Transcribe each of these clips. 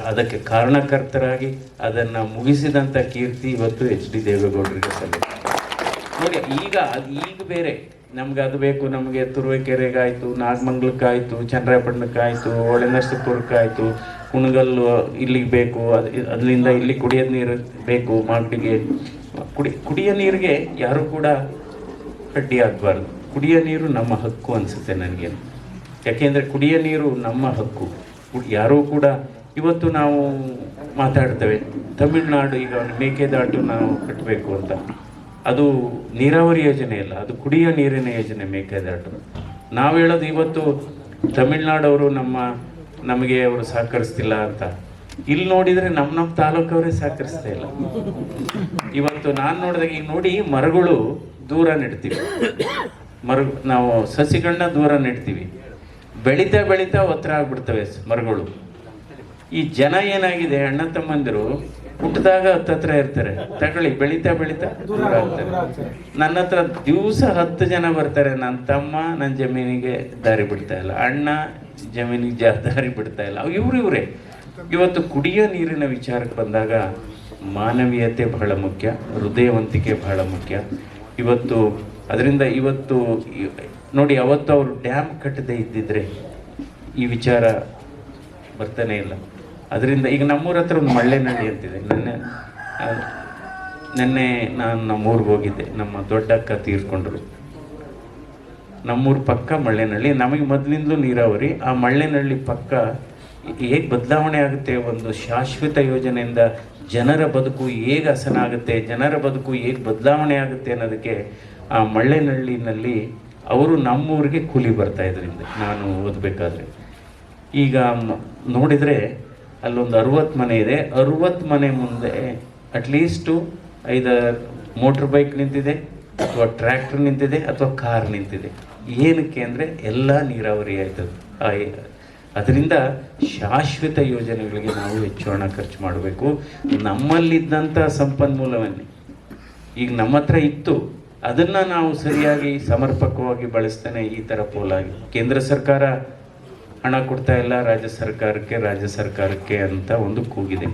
ಅದಕ್ಕೆ ಕಾರಣಕರ್ತರಾಗಿ ಅದನ್ನು ಮುಗಿಸಿದಂಥ ಕೀರ್ತಿ ಇವತ್ತು ಎಚ್ ಡಿ ದೇವೇಗೌಡರಿಗೆ ಸಲ್ಲಿದೆ. ನೋಡಿ ಈಗ ಬೇರೆ ನಮ್ಗೆ ಅದು ಬೇಕು, ನಮಗೆ ತುರುವೇಕೆರೆಗಾಯಿತು, ನಾಗಮಂಗಲಕ್ಕಾಯಿತು, ಚನ್ನರಾಯಪಟ್ಟಣಕ್ಕಾಯಿತು, ಹೊಳೆನರಸೀಪುರಕ್ಕಾಯಿತು, ಕುಣಗಲ್ಲು ಇಲ್ಲಿಗೆ ಬೇಕು, ಅದರಿಂದ ಇಲ್ಲಿ ಕುಡಿಯೋ ನೀರು ಬೇಕು, ಮಾಗಡಿಗೆ ಕುಡಿಯೋ ನೀರಿಗೆ ಯಾರು ಕೂಡ ಅಡ್ಡಿ ಆಗಬಾರ್ದು. ಕುಡಿಯೋ ನೀರು ನಮ್ಮ ಹಕ್ಕು ಅನಿಸುತ್ತೆ ನನಗೆ. ಯಾಕೆಂದರೆ ಕುಡಿಯೋ ನೀರು ನಮ್ಮ ಹಕ್ಕು. ಯಾರೂ ಕೂಡ ಇವತ್ತು ನಾವು ಮಾತಾಡ್ತೇವೆ ತಮಿಳುನಾಡು ಈಗ ಮೇಕೆದಾಟು ನಾವು ಕಟ್ಟಬೇಕು ಅಂತ, ಅದು ನೀರಾವರಿ ಯೋಜನೆ ಅಲ್ಲ, ಅದು ಕುಡಿಯೋ ನೀರಿನ ಯೋಜನೆ ಮೇಕೆದಾಟು. ನಾವು ಹೇಳೋದು ಇವತ್ತು ತಮಿಳ್ನಾಡವರು ನಮಗೆ ಅವರು ಸಹಕರಿಸ್ತಿಲ್ಲ ಅಂತ. ಇಲ್ಲಿ ನೋಡಿದರೆ ನಮ್ಮ ತಾಲೂಕವರೇ ಸಹಕರಿಸ್ತಾ ಇಲ್ಲ. ಇವತ್ತು ನಾನು ನೋಡಿದಾಗ ಈಗ ನೋಡಿ, ಮರಗಳು ದೂರ ನೆಡ್ತೀವಿ, ನಾವು ಸಸಿಗಳನ್ನ ದೂರ ನೆಡ್ತೀವಿ, ಬೆಳೀತಾ ಬೆಳೀತಾ ಒತ್ತರ ಆಗ್ಬಿಡ್ತವೆ ಮರಗಳು. ಈ ಜನ ಏನಾಗಿದೆ, ಅಣ್ಣ ತಮ್ಮಂದಿರು ಹುಟ್ಟಿದಾಗ ಹತ್ತತ್ರ ಇರ್ತಾರೆ, ತಗೊಳ್ಳಿ ಬೆಳೀತಾ ಬೆಳೀತಾ ದೂರ ಆಗ್ತಾರೆ. ನನ್ನ ಹತ್ರ ದಿವಸ 10 ಜನ ಬರ್ತಾರೆ, ನನ್ನ ತಮ್ಮ ನನ್ನ ಜಮೀನಿಗೆ ದಾರಿ ಬಿಡ್ತಾ ಇಲ್ಲ, ಅಣ್ಣ ಜಮೀನಿಗೆ ದಾರಿ ಬಿಡ್ತಾ ಇಲ್ಲ. ಇವರೇ ಇವತ್ತು ಕುಡಿಯೋ ನೀರಿನ ವಿಚಾರಕ್ಕೆ ಬಂದಾಗ ಮಾನವೀಯತೆ ಬಹಳ ಮುಖ್ಯ, ಹೃದಯವಂತಿಕೆ ಬಹಳ ಮುಖ್ಯ. ಅದರಿಂದ ಇವತ್ತು ನೋಡಿ, ಅವತ್ತು ಅವರು ಡ್ಯಾಮ್ ಕಟ್ಟದೇ ಇದ್ದಿದ್ರೆ ಈ ವಿಚಾರ ಬರ್ತಾನೆ ಇಲ್ಲ. ಅದರಿಂದ ಈಗ ನಮ್ಮೂರ ಹತ್ರ ಒಂದು ಮಳ್ಳೆನಳ್ಳಿ ಅಂತಿದೆ. ನೆನ್ನೆ ನಾನು ನಮ್ಮೂರಿಗೆ ಹೋಗಿದ್ದೆ, ನಮ್ಮ ದೊಡ್ಡಕ್ಕ ತೀರ್ಕೊಂಡ್ರು. ನಮ್ಮೂರ ಪಕ್ಕ ಮಳ್ಳೆನಳ್ಳಿ, ನಮಗೆ ಮೊದಲಿಂದಲೂ ನೀರಾವರಿ. ಆ ಮಳ್ಳೆನಳ್ಳಿ ಪಕ್ಕ ಹೇಗೆ ಬದಲಾವಣೆ ಆಗುತ್ತೆ, ಒಂದು ಶಾಶ್ವತ ಯೋಜನೆಯಿಂದ ಜನರ ಬದುಕು ಹೇಗೆ ಹಸನಾಗುತ್ತೆ, ಜನರ ಬದುಕು ಹೇಗೆ ಬದಲಾವಣೆ ಆಗುತ್ತೆ ಅನ್ನೋದಕ್ಕೆ ಆ ಮಳ್ಳೆನಳ್ಳಿನಲ್ಲಿ ಅವರು ನಮ್ಮೂರಿಗೆ ಕೂಲಿ ಬರ್ತಾಯಿದ್ರಿಂದ ನಾನು ಓದಬೇಕಾದ್ರೆ. ಈಗ ನೋಡಿದರೆ ಅಲ್ಲೊಂದು 60 ಮನೆ ಇದೆ. 60 ಮನೆ ಮುಂದೆ ಅಟ್ಲೀಸ್ಟು 5 ಮೋಟ್ರ್ ಬೈಕ್ ನಿಂತಿದೆ, ಅಥವಾ ಟ್ರ್ಯಾಕ್ಟರ್ ನಿಂತಿದೆ, ಅಥವಾ ಕಾರ್ ನಿಂತಿದೆ. ಏನಕ್ಕೆ ಅಂದರೆ ಎಲ್ಲ ನೀರಾವರಿ ಆಯ್ತದೆ. ಅದರಿಂದ ಶಾಶ್ವತ ಯೋಜನೆಗಳಿಗೆ ನಾವು ಹೆಚ್ಚು ಹಣ ಖರ್ಚು ಮಾಡಬೇಕು. ನಮ್ಮಲ್ಲಿದ್ದಂಥ ಸಂಪನ್ಮೂಲವನ್ನೇ ಈಗ ನಮ್ಮ ಹತ್ರ ಇತ್ತು, ಅದನ್ನು ನಾವು ಸರಿಯಾಗಿ ಸಮರ್ಪಕವಾಗಿ ಬಳಸ್ತಾನೆ ಈ ಥರ ಪೋಲಾಗಿ ಕೇಂದ್ರ ಸರ್ಕಾರ ಹಣ ಕೊಡ್ತಾ ಇಲ್ಲ ರಾಜ್ಯ ಸರ್ಕಾರಕ್ಕೆ ಅಂತ ಒಂದು ಕೂಗಿದೆ.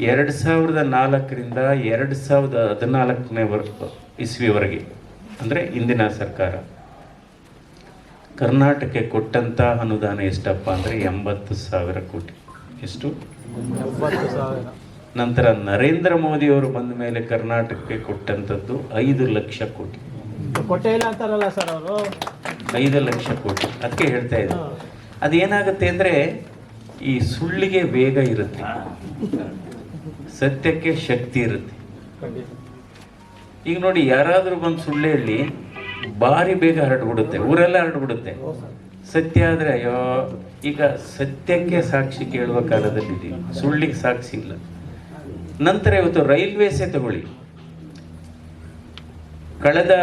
2004ರಿಂದ 2014ನೇ ಇಸ್ವಿವರೆಗೆ ಅಂದರೆ ಇಂದಿನ ಸರ್ಕಾರ ಕರ್ನಾಟಕಕ್ಕೆ ಕೊಟ್ಟಂಥ ಅನುದಾನ ಎಷ್ಟಪ್ಪ ಅಂದರೆ 80,000 ಕೋಟಿ. ಎಷ್ಟು? 80,000. ನಂತರ ನರೇಂದ್ರ ಮೋದಿಯವರು ಬಂದ ಮೇಲೆ ಕರ್ನಾಟಕಕ್ಕೆ ಕೊಟ್ಟಂಥದ್ದು 5 ಲಕ್ಷ ಕೋಟಿ. 5 ಲಕ್ಷ ಕೋಟಿ. ಅದಕ್ಕೆ ಹೇಳ್ತಾ ಇದ್ದೆ, ಅದೇನಾಗುತ್ತೆ ಅಂದರೆ ಈ ಸುಳ್ಳಿಗೆ ವೇಗ ಇರುತ್ತೆ, ಸತ್ಯಕ್ಕೆ ಶಕ್ತಿ ಇರುತ್ತೆ. ಈಗ ನೋಡಿ, ಯಾರಾದರೂ ಬಂದು ಸುಳ್ಳು ಹೇಳಿ ಭಾರಿ ಬೇಗ ಹರಡ್ಬಿಡುತ್ತೆ, ಊರೆಲ್ಲ ಹರಡ್ಬಿಡುತ್ತೆ. ಸತ್ಯ ಆದರೆ ಅಯ್ಯೋ, ಈಗ ಸತ್ಯಕ್ಕೆ ಸಾಕ್ಷಿ ಕೇಳುವ ಕಾಲದಲ್ಲಿದ್ದೀವಿ, ಸುಳ್ಳಿಗೆ ಸಾಕ್ಷಿ ಇಲ್ಲ. ನಂತರ ಇವತ್ತು ರೈಲ್ವೇಸೇ ತಗೊಳ್ಳಿ, ಕಳೆದ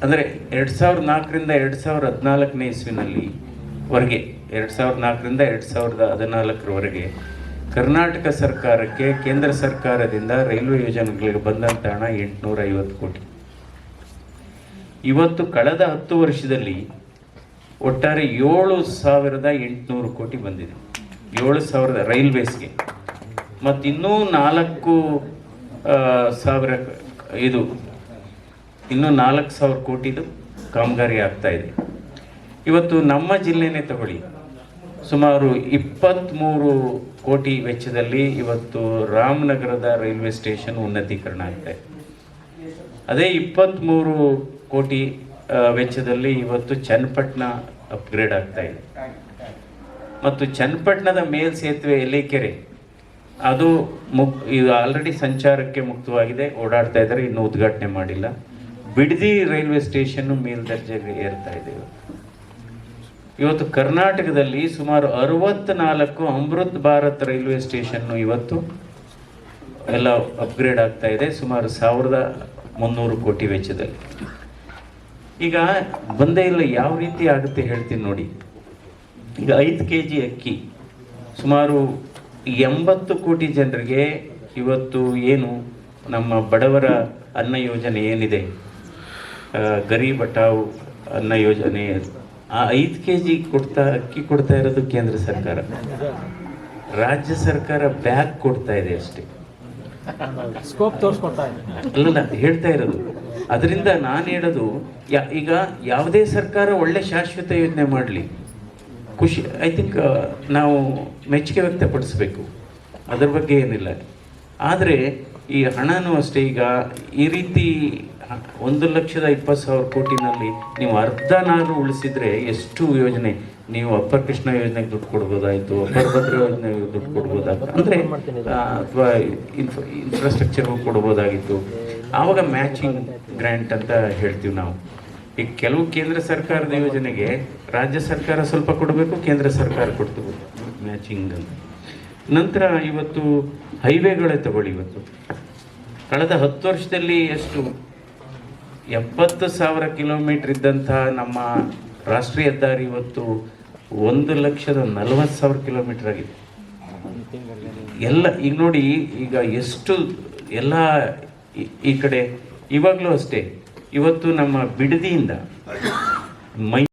ಅಂದರೆ 2004ರಿಂದ 2014ನೇ ಇಸ್ವಿನಲ್ಲಿ ವರೆಗೆ 2004ರಿಂದ 2014ರವರೆಗೆ ಕರ್ನಾಟಕ ಸರ್ಕಾರಕ್ಕೆ ಕೇಂದ್ರ ಸರ್ಕಾರದಿಂದ ರೈಲ್ವೆ ಯೋಜನೆಗಳಿಗೆ ಬಂದಂಥ ಹಣ 850 ಕೋಟಿ. ಇವತ್ತು ಕಳೆದ 10 ವರ್ಷದಲ್ಲಿ ಒಟ್ಟಾರೆ 7,800 ಕೋಟಿ ಬಂದಿದೆ. 7,000 ರೈಲ್ವೇಸ್ಗೆ, ಮತ್ತು ಇನ್ನೂ 4,000 ಇನ್ನೂ 4,000 ಕೋಟಿದು ಕಾಮಗಾರಿ ಆಗ್ತಾ ಇದೆ. ಇವತ್ತು ನಮ್ಮ ಜಿಲ್ಲೆನೇ ತಗೊಳ್ಳಿ, ಸುಮಾರು 23 ಕೋಟಿ ವೆಚ್ಚದಲ್ಲಿ ಇವತ್ತು ರಾಮನಗರದ ರೈಲ್ವೆ ಸ್ಟೇಷನ್ ಉನ್ನತೀಕರಣ ಆಗ್ತಾ ಇದೆ. ಅದೇ 23 ಕೋಟಿ ವೆಚ್ಚದಲ್ಲಿ ಇವತ್ತು ಚನ್ನಪಟ್ಟಣ ಅಪ್ಗ್ರೇಡ್ ಆಗ್ತಾ ಇದೆ. ಮತ್ತು ಚನ್ನಪಟ್ಟಣದ ಮೇಲ್ ಸೇತುವೆ ಎಲೆಕೆರೆ ಅದು ಇದು ಆಲ್ರೆಡಿ ಸಂಚಾರಕ್ಕೆ ಮುಕ್ತವಾಗಿದೆ, ಓಡಾಡ್ತಾ ಇದ್ದಾರೆ, ಇನ್ನೂ ಉದ್ಘಾಟನೆ ಮಾಡಿಲ್ಲ. ಬಿಡದಿ ರೈಲ್ವೆ ಸ್ಟೇಷನ್ನು ಮೇಲ್ದರ್ಜೆಗೆ ಏರ್ತಾ ಇದೆ. ಇವತ್ತು ಕರ್ನಾಟಕದಲ್ಲಿ ಸುಮಾರು 64 ಅಮೃತ್ ಭಾರತ್ ರೈಲ್ವೆ ಸ್ಟೇಷನ್ನು ಇವತ್ತು ಎಲ್ಲ ಅಪ್ಗ್ರೇಡ್ ಆಗ್ತಾ ಇದೆ, ಸುಮಾರು 1,300 ಕೋಟಿ ವೆಚ್ಚದಲ್ಲಿ. ಈಗ ಬಂದೇ ಇಲ್ಲ, ಯಾವ ರೀತಿ ಆಗುತ್ತೆ ಹೇಳ್ತೀನಿ ನೋಡಿ. ಈಗ 5 kg ಅಕ್ಕಿ ಸುಮಾರು 80 ಕೋಟಿ ಜನರಿಗೆ ಇವತ್ತು ಏನು ನಮ್ಮ ಬಡವರ ಅನ್ನ ಯೋಜನೆ ಏನಿದೆ, ಗರೀಬ್ ಹಠಾವ್ ಅನ್ನ ಯೋಜನೆ ಆ 5 kg ಅಕ್ಕಿ ಕೊಡ್ತಾ ಇರೋದು ಕೇಂದ್ರ ಸರ್ಕಾರ, ರಾಜ್ಯ ಸರ್ಕಾರ ಬ್ಯಾಗ್ ಕೊಡ್ತಾ ಇದೆ ಅಷ್ಟೇ. ಸ್ಕೋಪ್ ತೋರಿಸ್ಕೊಡ್ತಾ ಅಲ್ಲ ಹೇಳ್ತಾ ಇರೋದು. ಅದರಿಂದ ನಾನು ಹೇಳೋದು ಈಗ ಯಾವುದೇ ಸರ್ಕಾರ ಒಳ್ಳೆ ಶಾಶ್ವತ ಯೋಜನೆ ಮಾಡಲಿ, ಖುಷಿ, ಐ ಥಿಂಕ್ ನಾವು ಮೆಚ್ಚುಗೆ ವ್ಯಕ್ತಪಡಿಸ್ಬೇಕು, ಅದ್ರ ಬಗ್ಗೆ ಏನಿಲ್ಲ. ಆದರೆ ಈ ಹಣನೂ ಅಷ್ಟೇ, ಈಗ ಈ ರೀತಿ 1,20,000 ಕೋಟಿನಲ್ಲಿ ನೀವು ಅರ್ಧನಾರು ಉಳಿಸಿದ್ರೆ ಎಷ್ಟು ಯೋಜನೆ, ನೀವು ಅಪ್ಪರ್ ಕೃಷ್ಣ ಯೋಜನೆಗೆ ದುಡ್ಡು ಕೊಡ್ಬೋದಾಯಿತು, ಅಪ್ಪರ್ ಭದ್ರ ಯೋಜನೆಗೆ ದುಡ್ಡು ಕೊಡ್ಬೋದಾಗಿತ್ತು, ಅಂದರೆ ಅಥವಾ ಇನ್ಫ್ರಾಸ್ಟ್ರಕ್ಚರ್ಗೂ ಕೊಡ್ಬೋದಾಗಿತ್ತು. ಆವಾಗ ಮ್ಯಾಚಿಂಗ್ ಗ್ರ್ಯಾಂಟ್ ಅಂತ ಹೇಳ್ತೀವಿ ನಾವು. ಈಗ ಕೆಲವು ಕೇಂದ್ರ ಸರ್ಕಾರದ ಯೋಜನೆಗೆ ರಾಜ್ಯ ಸರ್ಕಾರ ಸ್ವಲ್ಪ ಕೊಡಬೇಕು, ಕೇಂದ್ರ ಸರ್ಕಾರ ಕೊಡ್ತೀವಿ ಮ್ಯಾಚಿಂಗ್ ಅಂತ. ನಂತರ ಇವತ್ತು ಹೈವೇಗಳೇ ತಗೊಳ್ಳಿ, ಇವತ್ತು ಕಳೆದ 10 ವರ್ಷದಲ್ಲಿ ಎಷ್ಟು 70,000 ಕಿಲೋಮೀಟರ್ ಇದ್ದಂಥ ನಮ್ಮ ರಾಷ್ಟ್ರೀಯ ಹೆದ್ದಾರಿ ಇವತ್ತು 1,40,000 ಕಿಲೋಮೀಟರ್ ಆಗಿದೆ. ಎಲ್ಲ ಈಗ ನೋಡಿ, ಈಗ ಎಷ್ಟು ಎಲ್ಲ ಈ ಕಡೆ. ಇವಾಗಲೂ ಅಷ್ಟೇ, ಇವತ್ತು ನಮ್ಮ ಬಿಡದಿಯಿಂದ